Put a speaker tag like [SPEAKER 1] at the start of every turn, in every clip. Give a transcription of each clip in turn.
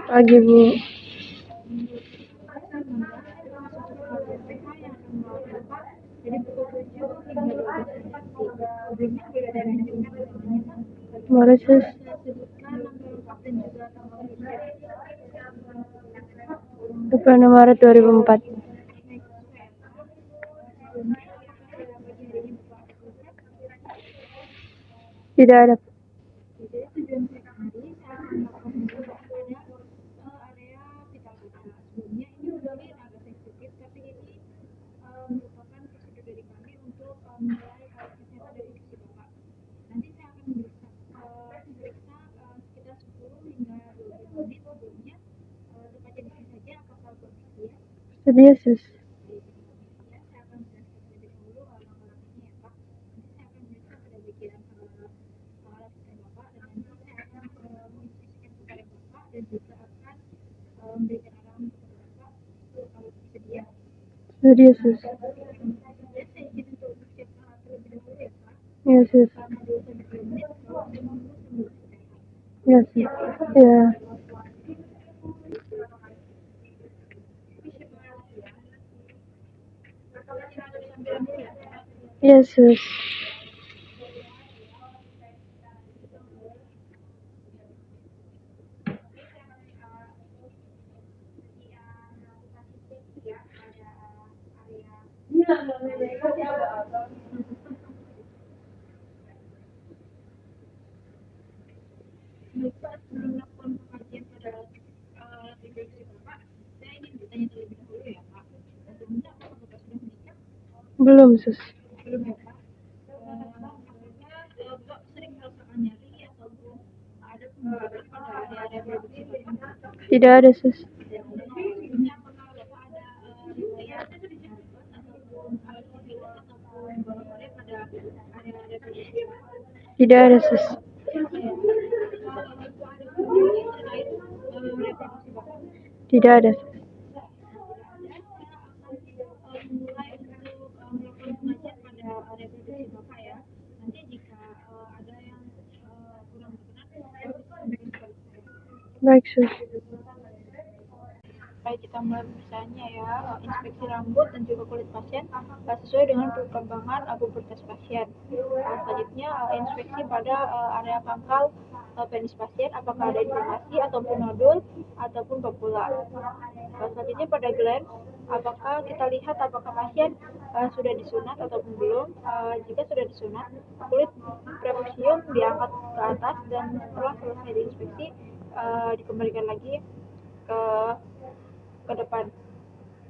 [SPEAKER 1] Pagi, Bu. Boleh, Sus. Maret 2004. Tidak ada. Sedia, Sus. Sedia, Sus. Ya, Sus. Ya, Sus. Ya. Ya, Sus. Belum, Sus. Tidak ada, Sus. Tidak ada, Sus. Tidak ada, Sus. Baik, Sus.
[SPEAKER 2] Baik, kita mulai pemeriksaannya ya. Inspeksi rambut dan juga kulit pasien sesuai dengan perkembangan pubertas pasien. Selanjutnya inspeksi pada area pangkal penis pasien, apakah ada inflamasi ataupun nodul ataupun papula. Selanjutnya pada glans, apakah kita lihat apakah pasien sudah disunat ataupun belum. Jika sudah disunat, kulit prepucium diangkat ke atas dan setelah selesai diinspeksi dikembalikan lagi ke depan.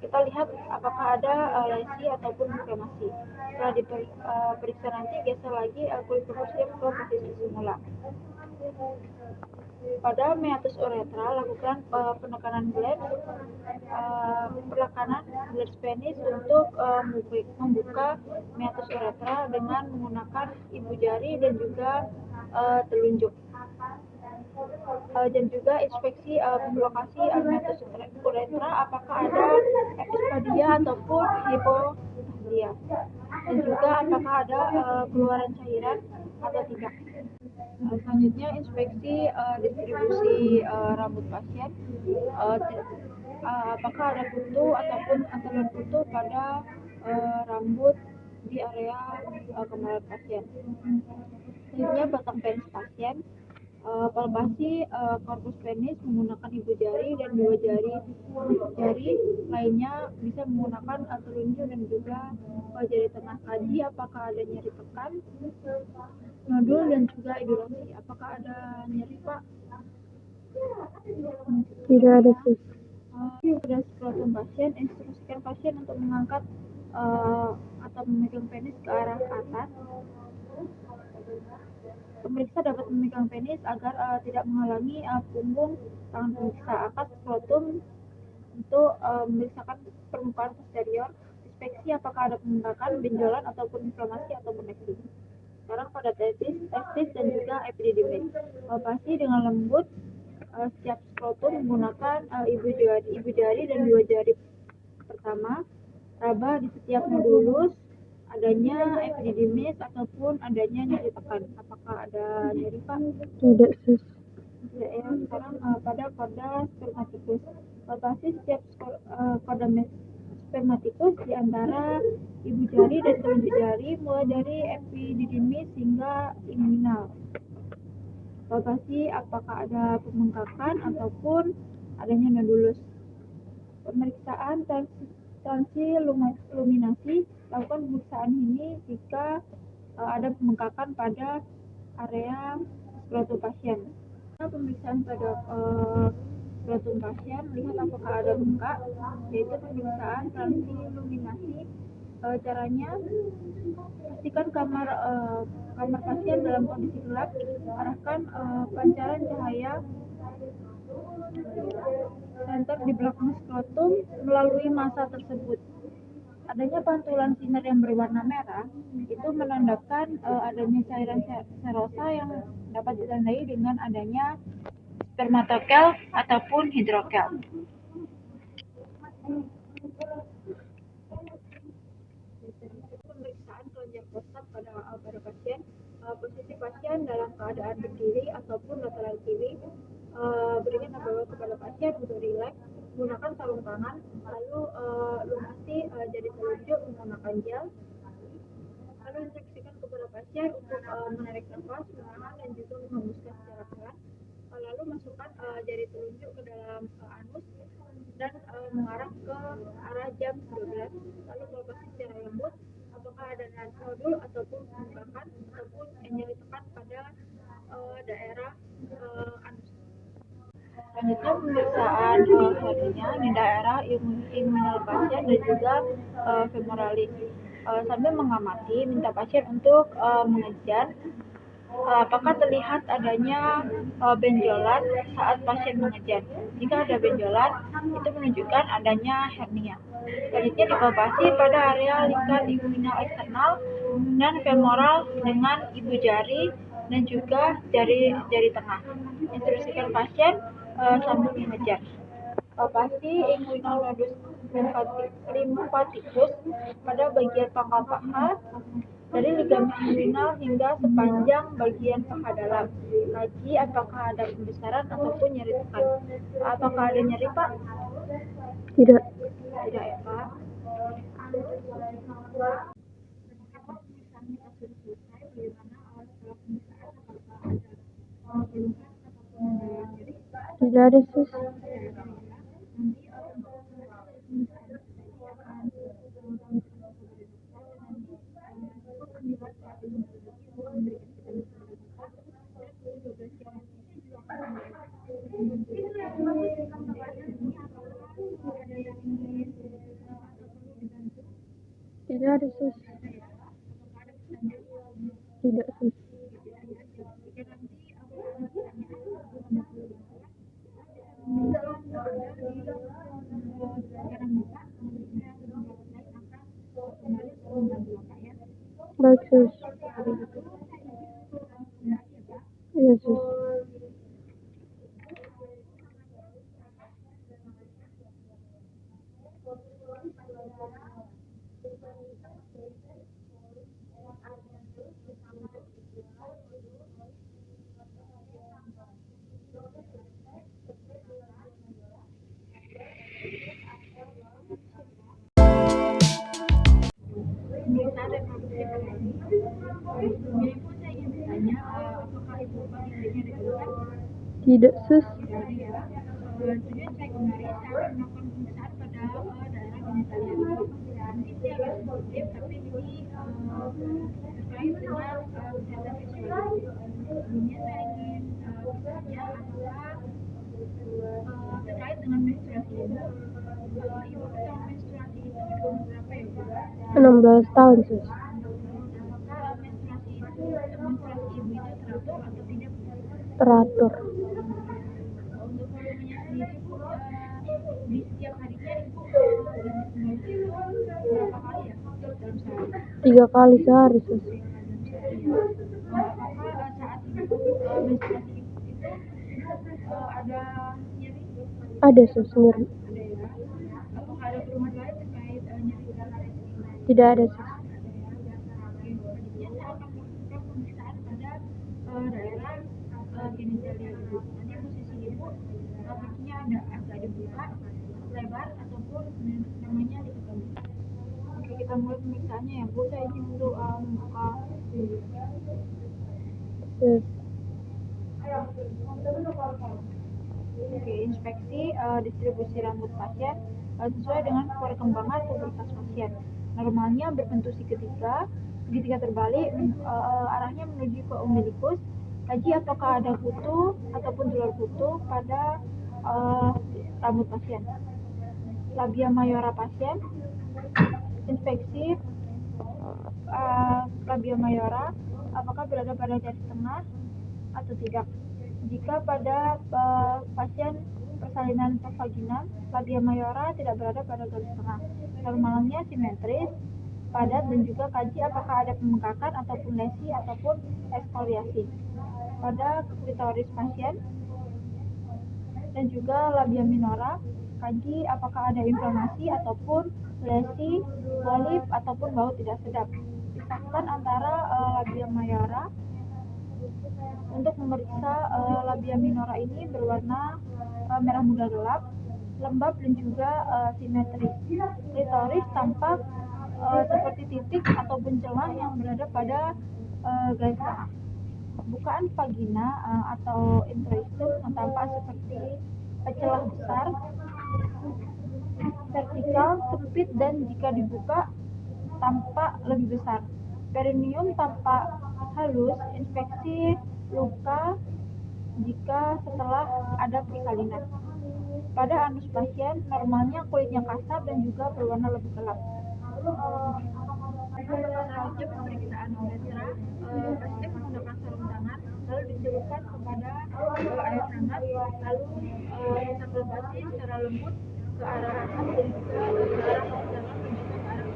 [SPEAKER 2] Kita lihat apakah ada lesi ataupun inflamasi. Setelah diperiksa nanti geser lagi kulit prepucium ke posisi semula. Pada meatus uretra, lakukan penekanan glans, penekanan glans penis untuk membuka meatus uretra dengan menggunakan ibu jari dan juga telunjuk. Dan juga inspeksi lokasi meatus uretra, apakah ada epispodia ataupun hipoplasia, dan juga apakah ada keluaran cairan atau tidak. Selanjutnya inspeksi distribusi rambut pasien, apakah ada kutu ataupun telur kutu pada rambut di area kemaluan pasien. Selanjutnya batang penis pasien, palpasi korpus penis menggunakan ibu jari dan dua jari lainnya bisa menggunakan telunjuk dan juga jari tengah. Kaji apakah ada nyeri pekan, nodul dan juga edulasi. Apakah ada nyeri, Pak?
[SPEAKER 1] Tidak ada, Sus.
[SPEAKER 2] Pada skrotum pasien, instruksikan pasien untuk mengangkat atau memegang penis ke arah atas. Pemeriksa dapat memegang penis agar tidak menghalangi punggung tangan pemeriksa. Angkat skrotum untuk memeriksakan permukaan posterior. Inspeksi apakah ada pembengkakan, benjolan ataupun inflamasi ataupun lesi. Sekarang pada testis dan juga epididymis. Palpasi dengan lembut setiap skrotum menggunakan ibu jari dan dua jari pertama, raba di setiap nodulus, adanya epididymis ataupun adanya nyeri tekan. Apakah ada nyeri, Pak?
[SPEAKER 1] Tidak, sus.
[SPEAKER 2] Tidak ya. Sekarang pada korda spermaticus. Rotasi setiap korda spermaticus di antara ibu jari dan telunjuk jari mulai dari epididymis hingga inguinal. Rotasi apakah ada pembengkakan ataupun adanya nodulus. Pemeriksaan transiluminasi. Lakukan pemeriksaan ini jika ada pembengkakan pada area skrotum pasien. Pemeriksaan pada skrotum pasien melihat apakah ada bengkak, yaitu pemeriksaan transiluminasi. Caranya, pastikan kamar pasien dalam kondisi gelap, arahkan pancaran cahaya senter di belakang skrotum melalui massa tersebut. Adanya pantulan sinar yang berwarna merah itu menandakan adanya cairan serosa yang dapat ditandai dengan adanya spermatokel ataupun hidrokel. Pemeriksaan kelenjar prostat pada pasien. Posisi pasien dalam keadaan berdiri ataupun lateral kiri. Berikan nafas kepada pasien untuk rileks, menggunakan sarung tangan, lalu lumasi jari telunjuk menggunakan gel. Lalu instruksikan kepada pasien untuk menarik nafas, menahan dan juga menghembuskan secara pelan. Lalu masukkan jari telunjuk ke dalam anus dan mengarah ke arah jam 12. Lalu palpasi secara lembut apakah ada nodul ataupun pembengkakan ataupun nyeri tekan pada daerah anus. Selanjutnya pemeriksaan hernia di daerah inguinal pasien dan juga femoralis. Sambil mengamati, minta pasien untuk mengejar apakah terlihat adanya benjolan saat pasien mengejar. Jika ada benjolan, itu menunjukkan adanya hernia. Selanjutnya dipalpasi pada area lingkar inguinal eksternal dan femoral dengan ibu jari dan juga jari tengah. Instruksikan pasien sambil mengejar. Palpasi inguinal nodus lymphaticus pada bagian pangkal paha dari ligamen inguinal hingga sepanjang bagian paha dalam. Kaji apakah ada pembesaran ataupun nyeri tekan. Apakah ada nyeri, Pak?
[SPEAKER 1] Tidak.
[SPEAKER 2] Tidak ya, Pak.
[SPEAKER 1] Tidak ada, sus. Tidak ada, sus. Tidak, sus. Baik, sus. Iya, sus.
[SPEAKER 2] Pemeriksaan reproduksi pada ini. Sebelumnya Ibu, saya ingin bertanya, apakah Ibu kondisinya reguler?
[SPEAKER 1] Tidak, sus.
[SPEAKER 2] Tidak ada ya. Tujuan saya kemari, saya akan melakukan pemeriksaan pada daerah genitalia Ibu. Nanti saya agak sensitif, tapi ini terkait dengan kesehatan seksual Ibu. Sebelumnya saya ingin bertanya, apakah terkait dengan menstruasi Ibu. Ibu pertama menstruasi itu di umur berapa ya, Bu?
[SPEAKER 1] 16 tahun, sus.
[SPEAKER 2] Apakah menstruasi ibu itu teratur atau tidak, Bu?
[SPEAKER 1] Teratur.
[SPEAKER 2] Untuk volumenya sendiri, Bu, di setiap harinya Ibu ganti kembali itu berapa kali ya dalam sehari?
[SPEAKER 1] 3 kali sehari, sus.
[SPEAKER 2] Apakah saat Ibu menstruasi itu Ada nyeri?
[SPEAKER 1] Ada sus, nyeri.
[SPEAKER 2] Ada ya. Apakah ada keluhan lain terkait nyeri darah ini?
[SPEAKER 1] Tidak ada sus.
[SPEAKER 2] Oke, selanjutnya saya akan melakukan pemeriksaan pada daerah genitalia ibu. Nanti posisi ibu kakinya ada agak dibuka, lebar ataupun namanya diketahui. Oke, kita mulai pemeriksaannya ya Bu. Saya izin untuk membuka.
[SPEAKER 1] Sus.
[SPEAKER 2] Oke, inspeksi distribusi rambut pasien sesuai dengan perkembangan pubertas pasien. Normalnya berbentuk segitiga terbalik, arahnya menuju ke umbilikus. Kaji apakah ada kutu ataupun telur kutu pada rambut pasien. Labia mayora pasien, inspeksi labia mayora apakah berada pada garis tengah atau tidak. Jika pada pasien persalinan vaginal, labia mayora tidak berada pada garis tengah, normalnya simetris, padat, dan juga kaji apakah ada pembengkakan ataupun lesi ataupun eksfoliasi pada klitoris pasien dan juga labia minora. Kaji apakah ada inflamasi ataupun lesi, polip ataupun bau tidak sedap. Pisahkan antara labia mayora. Untuk memeriksa labia minora ini berwarna merah muda gelap, lembab, dan juga simetris. Klitoris tampak seperti titik ataupun celah yang berada pada garis tengah. Bukaan vagina atau introistum tampak seperti celah besar, vertikal, sempit, dan jika dibuka tampak lebih besar. Perineum tampak halus, inspeksi luka jika setelah ada persalinan. Pada anus pasien, normalnya kulitnya kasar dan juga berwarna lebih gelap. Selanjutnya pemeriksaan uretra, pasien menggunakan sarung tangan, lalu dicelupkan kepada air hangat, lalu interpretasi secara lembut ke arah atas dan juga ke arah dalam dan juga ke arah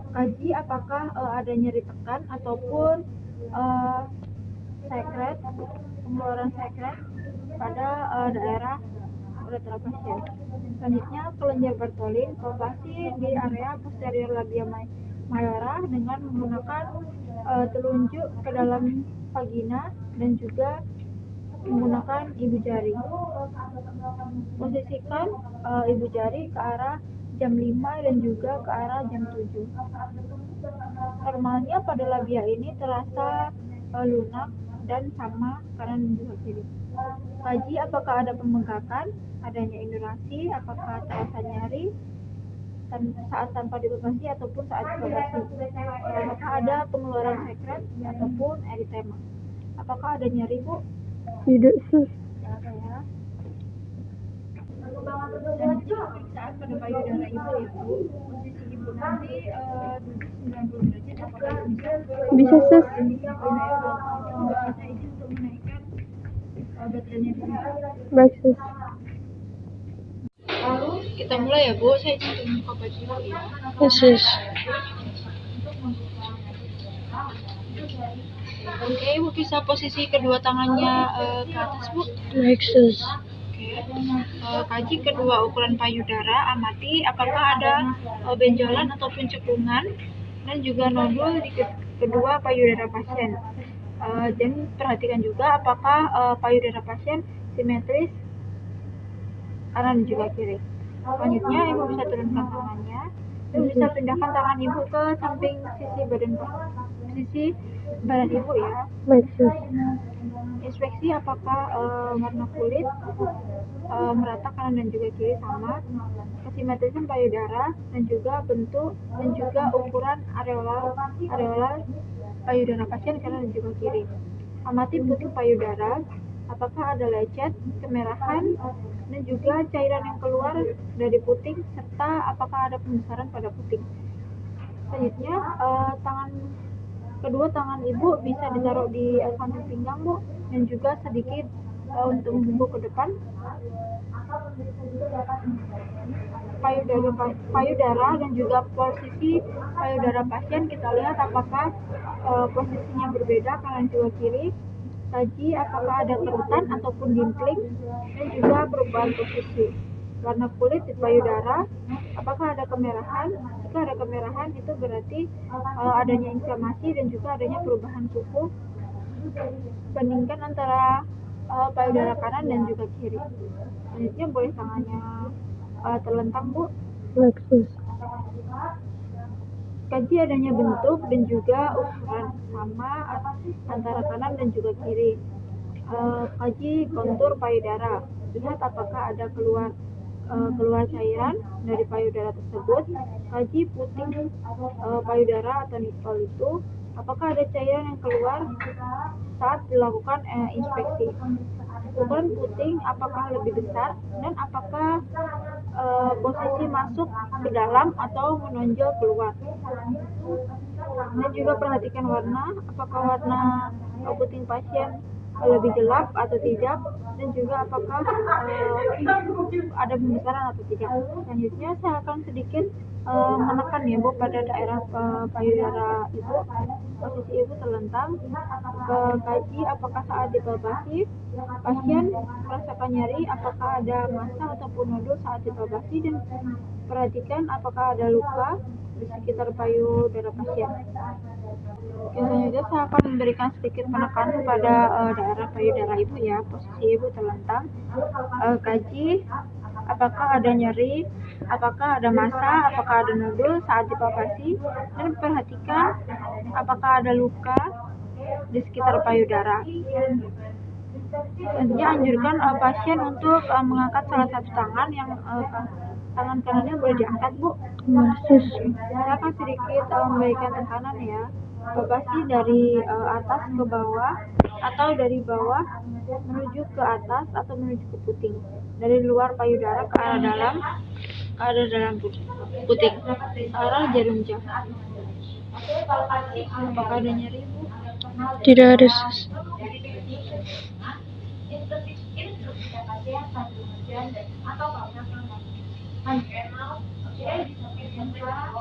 [SPEAKER 2] kaji apakah ada nyeri tekan ataupun sekret, pengeluaran sekret pada daerah uretra pasien. Selanjutnya kelenjar Bartholin, palpasi di area posterior labia mayora dengan menggunakan telunjuk ke dalam vagina dan juga menggunakan ibu jari. Posisikan ibu jari ke arah jam 5 dan juga ke arah jam 7. Normalnya pada labia ini terasa lunak dan sama kanan dan juga kiri. Kaji apakah ada pembengkakan, adanya indurasi, apakah terasa nyeri saat tanpa dipepasi ataupun saat dipepasi. Apakah ada pengeluaran sekret ataupun eritema. Apakah ada nyeri, Bu?
[SPEAKER 1] Tidak sus.
[SPEAKER 2] Tidak ada ya. Selanjutnya pemeriksaan pada payudara ibu ya Bu. Posisi ibu nanti duduk 90 derajat, apakah bisa?
[SPEAKER 1] Bisa sus.
[SPEAKER 2] Saya izin untuk menaikkan baterainya dulu.
[SPEAKER 1] Baik sus.
[SPEAKER 2] Lalu kita mulai ya Bu. Saya izin untuk membuka baju dulu ya.
[SPEAKER 1] Sus.
[SPEAKER 2] Oke, Bu bisa posisi kedua tangannya ke atas Bu.
[SPEAKER 1] Baik sus.
[SPEAKER 2] Kaji kedua ukuran payudara, amati apakah ada benjolan ataupun cekungan dan juga nodul di kedua payudara pasien. Dan perhatikan juga apakah payudara pasien simetris kanan dan juga kiri. Selanjutnya ibu bisa turunkan tangannya. Ibu bisa pindahkan tangan ibu ke samping sisi badan ibu ya.
[SPEAKER 1] Baik sus.
[SPEAKER 2] Inspeksi apakah warna kulit merata kanan dan juga kiri sama, kesimetrisan payudara dan juga bentuk dan juga ukuran areola payudara pasien kanan dan juga kiri. Amati puting payudara, apakah ada lecet, kemerahan, dan juga cairan yang keluar dari puting serta apakah ada pembesaran pada puting. Selanjutnya kedua tangan ibu bisa ditaruh di samping pinggang Bu, dan juga sedikit Untuk membuku ke depan, payudara dan juga posisi payudara pasien kita lihat apakah posisinya berbeda kanan juga kiri. Kaji apakah ada kerutan ataupun dimpling dan juga perubahan posisi. Warna kulit di payudara, apakah ada kemerahan? Jika ada kemerahan itu berarti adanya inflamasi dan juga adanya perubahan suhu. Bandingkan antara payudara kanan dan juga kiri. Selanjutnya boleh tangannya terlentang, Bu.
[SPEAKER 1] Baik, sus.
[SPEAKER 2] Kaji adanya bentuk dan juga ukuran sama antara kanan dan juga kiri. Kaji kontur payudara. Lihat apakah ada keluar cairan dari payudara tersebut. Kaji puting payudara atau nipple itu. Apakah ada cairan yang keluar saat dilakukan inspeksi. Ukuran puting apakah lebih besar dan apakah posisi masuk ke dalam atau menonjol keluar. Dan juga perhatikan warna, apakah warna puting pasien lebih gelap atau tidak, dan juga apakah ada pembesaran atau tidak. Selanjutnya saya akan sedikit menekan ya, Bu, pada daerah payudara ibu. Posisi ibu terlentang. Kaji apakah saat dipalpasi pasien merasakan nyeri, apakah ada massa ataupun nodul saat dipalpasi, dan perhatikan apakah ada luka di sekitar payudara pasien. Oke, selanjutnya saya akan memberikan sedikit penekanan pada daerah payudara ibu ya. Posisi ibu terlentang. Kaji apakah ada nyeri, apakah ada massa, apakah ada nodul saat dipalpasi, dan perhatikan apakah ada luka di sekitar payudara. Selanjutnya anjurkan pasien untuk mengangkat salah satu tangan yang tangan kanannya boleh diangkat, Bu.
[SPEAKER 1] Sus.
[SPEAKER 2] Saya akan sedikit memberikan tekanan ya. Palpasi dari atas ke bawah atau dari bawah menuju ke atas atau menuju ke puting. Dari luar payudara ke arah dalam puting, arah jarum jam. Apakah ada nyeri, Bu?
[SPEAKER 1] Tidak ada, sus.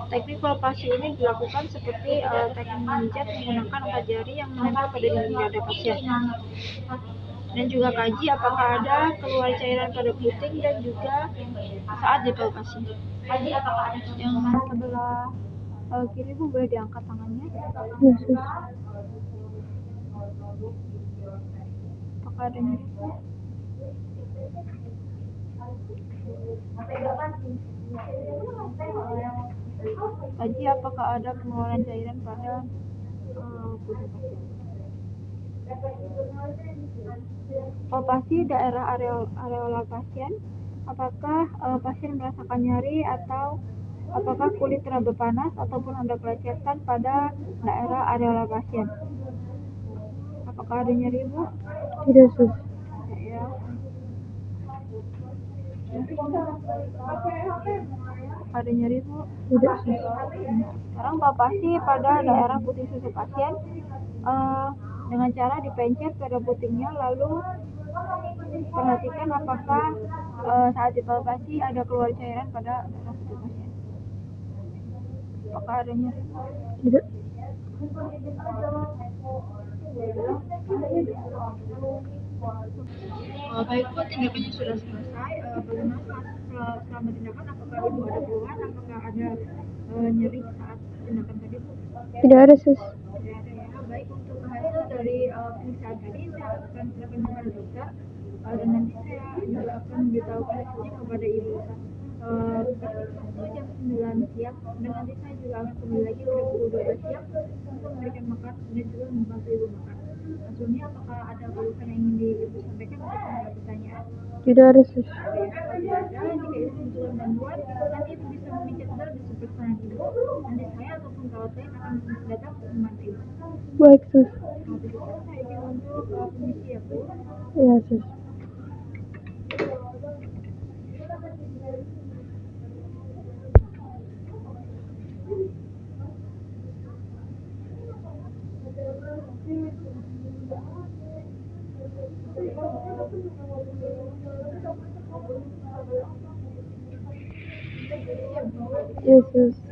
[SPEAKER 2] Teknik palpasi ini dilakukan seperti teknik memijat menggunakan 4 jari yang menempel pada dinding dada pasien. Dan juga kaji apakah ada keluar cairan pada puting dan juga saat dipalpasi. Yang sebelah kiri, Bu, boleh diangkat tangannya.
[SPEAKER 1] Ya, sus.
[SPEAKER 2] Apakah ada nyeri? Kaji apakah ada pengeluaran cairan pada puting pasien. Palpasi daerah areola pasien, apakah pasien merasakan nyeri atau apakah kulit teraba panas ataupun ada pelecetan pada daerah areola pasien. Apakah ada nyeri, Bu?
[SPEAKER 1] Tidak, sus.
[SPEAKER 2] Ya. Ada nyeri, Bu?
[SPEAKER 1] Tidak, sus.
[SPEAKER 2] Sekarang palpasi pada daerah puting susu pasien dengan cara dipencet pada putingnya, lalu perhatikan apakah saat dipalpasi ada keluar cairan pada daerah puting pasien. Apakah ada nyeri?
[SPEAKER 1] Tidak.
[SPEAKER 2] Baik, Bu, tindakannya sudah selesai. Bagaimana selama tindakan? Apakah ibu ada keluhan? Apakah ada nyeri saat tindakan tadi, Bu?
[SPEAKER 1] Tidak ada, sus.
[SPEAKER 2] Tidak ada ya. Baik, untuk hasil dari pemeriksaan tadi saya akan serahkan kepada dokter dan nanti saya juga akan memberitahukan hasilnya kepada ibu. Itu jam 9 siang dan nanti saya juga akan kembali lagi pada pukul 12 siang untuk memberikan makan dan juga membantu ibu makan. Sebelumnya apakah ada keluhan yang ingin ibu sampaikan atau ada pertanyaan?
[SPEAKER 1] Tidak ada, sus.
[SPEAKER 2] Jika ibu membutuhkan bantuan, nanti ibu bisa memijat bel di sebelah kanan ibu. Nanti saya ataupun perawat lain akan datang untuk membantu ibu.
[SPEAKER 1] Baik, sus.
[SPEAKER 2] Begitu saya izin untuk permisi ya, Bu.
[SPEAKER 1] Ya, sus. Yes, yes.